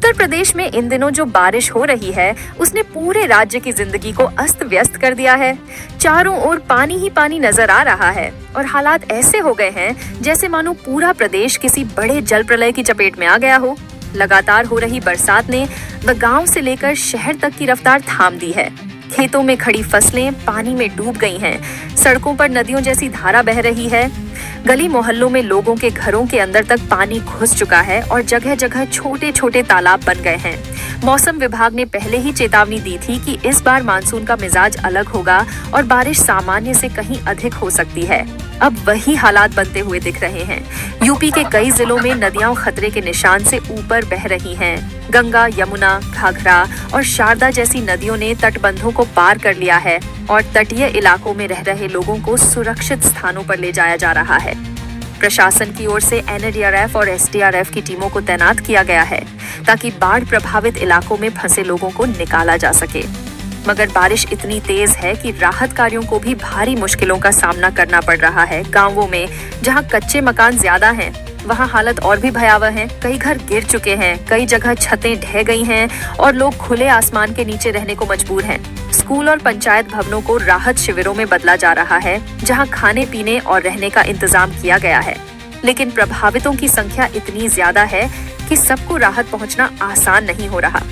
उत्तर प्रदेश में इन दिनों जो बारिश हो रही है उसने पूरे राज्य की जिंदगी को अस्त व्यस्त कर दिया है। चारों ओर पानी ही पानी नजर आ रहा है और हालात ऐसे हो गए हैं जैसे मानो पूरा प्रदेश किसी बड़े जल प्रलय की चपेट में आ गया हो। लगातार हो रही बरसात ने गांव से लेकर शहर तक की रफ्तार थाम दी है। खेतों में खड़ी फसलें पानी में डूब गई हैं, सड़कों पर नदियों जैसी धारा बह रही है, गली मोहल्लों में लोगों के घरों के अंदर तक पानी घुस चुका है और जगह जगह छोटे छोटे तालाब बन गए हैं। मौसम विभाग ने पहले ही चेतावनी दी थी कि इस बार मानसून का मिजाज अलग होगा और बारिश सामान्य से कहीं अधिक हो सकती है। अब वही हालात बनते हुए दिख रहे हैं। यूपी के कई जिलों में नदियां खतरे के निशान से ऊपर बह रही हैं। गंगा, यमुना, घाघरा और शारदा जैसी नदियों ने तटबंधों को पार कर लिया है और तटीय इलाकों में रह रहे लोगों को सुरक्षित स्थानों पर ले जाया जा रहा है। प्रशासन की ओर से एनडीआरएफ और एसडीआरएफ की टीमों को तैनात किया गया है ताकि बाढ़ प्रभावित इलाकों में फंसे लोगों को निकाला जा सके। मगर बारिश इतनी तेज है कि राहत कार्यों को भी भारी मुश्किलों का सामना करना पड़ रहा है। गांवों में जहां कच्चे मकान ज्यादा हैं, वहां हालत और भी भयावह है। कई घर गिर चुके हैं, कई जगह छतें ढह गई हैं और लोग खुले आसमान के नीचे रहने को मजबूर हैं। स्कूल और पंचायत भवनों को राहत शिविरों में बदला जा रहा है, जहां खाने पीने और रहने का इंतजाम किया गया है। लेकिन प्रभावितों की संख्या इतनी ज्यादा है कि सबको राहत पहुंचना आसान नहीं हो रहा।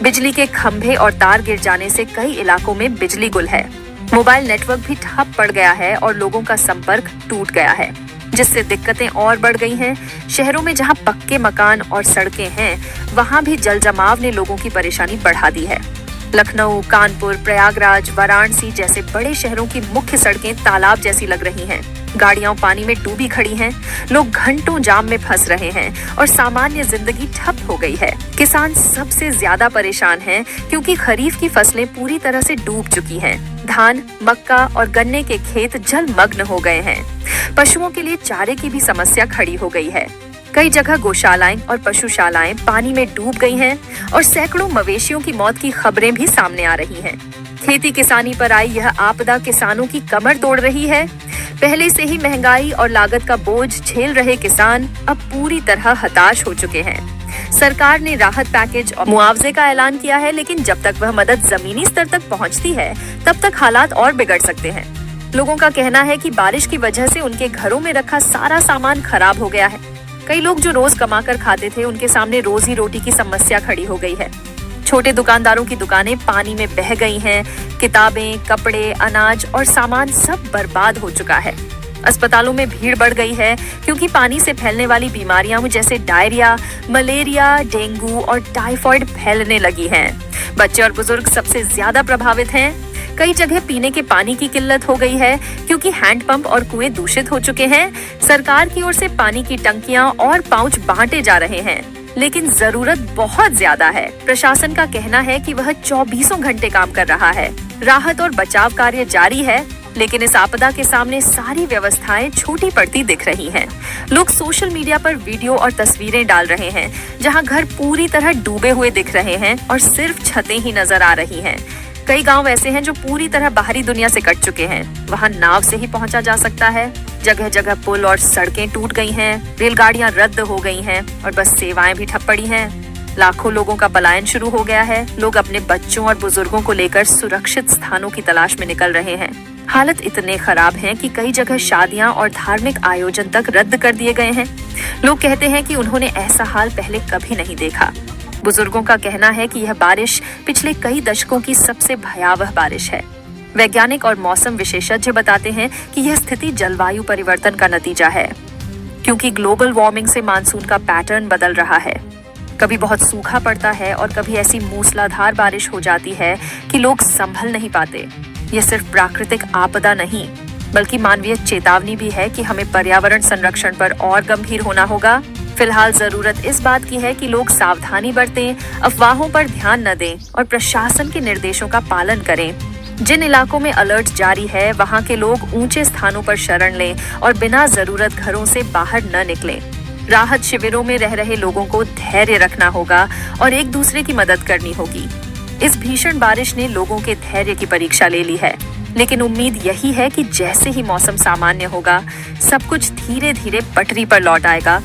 बिजली के खंभे और तार गिर जाने से कई इलाकों में बिजली गुल है। मोबाइल नेटवर्क भी ठप पड़ गया है और लोगों का संपर्क टूट गया है, जिससे दिक्कतें और बढ़ गई हैं। शहरों में जहां पक्के मकान और सड़कें हैं, वहां भी जल जमाव ने लोगों की परेशानी बढ़ा दी है। लखनऊ, कानपुर, प्रयागराज, वाराणसी जैसे बड़े शहरों की मुख्य सड़कें तालाब जैसी लग रही हैं। गाड़ियां पानी में डूबी खड़ी हैं, लोग घंटों जाम में फंस रहे हैं और सामान्य जिंदगी ठप हो गई है। किसान सबसे ज्यादा परेशान हैं क्योंकि खरीफ की फसलें पूरी तरह से डूब चुकी हैं। धान, मक्का और गन्ने के खेत जलमग्न हो गए हैं। पशुओं के लिए चारे की भी समस्या खड़ी हो गई है। कई जगह गौशालाएं और पशुशालाएं पानी में डूब गई हैं और सैकड़ों मवेशियों की मौत की खबरें भी सामने आ रही हैं। खेती किसानी पर आई यह आपदा किसानों की कमर तोड़ रही है। पहले से ही महंगाई और लागत का बोझ झेल रहे किसान अब पूरी तरह हताश हो चुके हैं। सरकार ने राहत पैकेज और मुआवजे का ऐलान किया है, लेकिन जब तक वह मदद जमीनी स्तर तक पहुंचती है, तब तक हालात और बिगड़ सकते हैं। लोगों का कहना है कि बारिश की वजह से उनके घरों में रखा सारा सामान खराब हो गया है। कई लोग जो रोज कमा कर खाते थे, उनके सामने रोजी रोटी की समस्या खड़ी हो गई है। छोटे दुकानदारों की दुकानें पानी में बह गई हैं। किताबें, कपड़े, अनाज और सामान सब बर्बाद हो चुका है। अस्पतालों में भीड़ बढ़ गई है क्योंकि पानी से फैलने वाली बीमारियां जैसे डायरिया, मलेरिया, डेंगू और टाइफाइड फैलने लगी हैं। बच्चे और बुजुर्ग सबसे ज्यादा प्रभावित हैं। कई जगह पीने के पानी की किल्लत हो गई है क्योंकि हैंडपंप और कुएं दूषित हो चुके हैं। सरकार की ओर से पानी की टंकियां और पाउच बांटे जा रहे हैं, लेकिन जरूरत बहुत ज्यादा है। प्रशासन का कहना है कि वह 24 घंटे काम कर रहा है। राहत और बचाव कार्य जारी है, लेकिन इस आपदा के सामने सारी व्यवस्थाएं छोटी पड़ती दिख रही हैं। लोग सोशल मीडिया पर वीडियो और तस्वीरें डाल रहे हैं जहां घर पूरी तरह डूबे हुए दिख रहे हैं और सिर्फ छतें ही नजर आ रही हैं। कई गांव ऐसे हैं जो पूरी तरह बाहरी दुनिया से कट चुके हैं। वहां नाव से ही पहुंचा जा सकता है। जगह जगह पुल और सड़कें टूट गई हैं, रेलगाड़ियां रद्द हो गई हैं और बस सेवाएं भी ठप पड़ी हैं। लाखों लोगों का पलायन शुरू हो गया है। लोग अपने बच्चों और बुजुर्गों को लेकर सुरक्षित स्थानों की तलाश में निकल रहे हैं। हालत इतने खराब है कि कई जगह शादियां और धार्मिक आयोजन तक रद्द कर दिए गए हैं। लोग कहते हैं कि उन्होंने ऐसा हाल पहले कभी नहीं देखा। बुजुर्गों का कहना है कि यह बारिश पिछले कई दशकों की सबसे भयावह बारिश है। वैज्ञानिक और मौसम विशेषज्ञ बताते हैं कि यह स्थिति जलवायु परिवर्तन का नतीजा है, क्योंकि ग्लोबल वार्मिंग से मानसून का पैटर्न बदल रहा है। कभी बहुत सूखा पड़ता है और कभी ऐसी मूसलाधार बारिश हो जाती है कि लोग संभल नहीं पाते। यह सिर्फ प्राकृतिक आपदा नहीं, बल्कि मानवीय चेतावनी भी है कि हमें पर्यावरण संरक्षण पर और गंभीर होना होगा। फिलहाल जरूरत इस बात की है कि लोग सावधानी बरतें, अफवाहों पर ध्यान न दें और प्रशासन के निर्देशों का पालन करें। जिन इलाकों में अलर्ट जारी है, वहां के लोग ऊंचे स्थानों पर शरण लें और बिना जरूरत घरों से बाहर न निकलें। राहत शिविरों में रह रहे लोगों को धैर्य रखना होगा और एक दूसरे की मदद करनी होगी। इस भीषण बारिश ने लोगों के धैर्य की परीक्षा ले ली है, लेकिन उम्मीद यही है कि जैसे ही मौसम सामान्य होगा, सब कुछ धीरे धीरे पटरी पर लौट आएगा।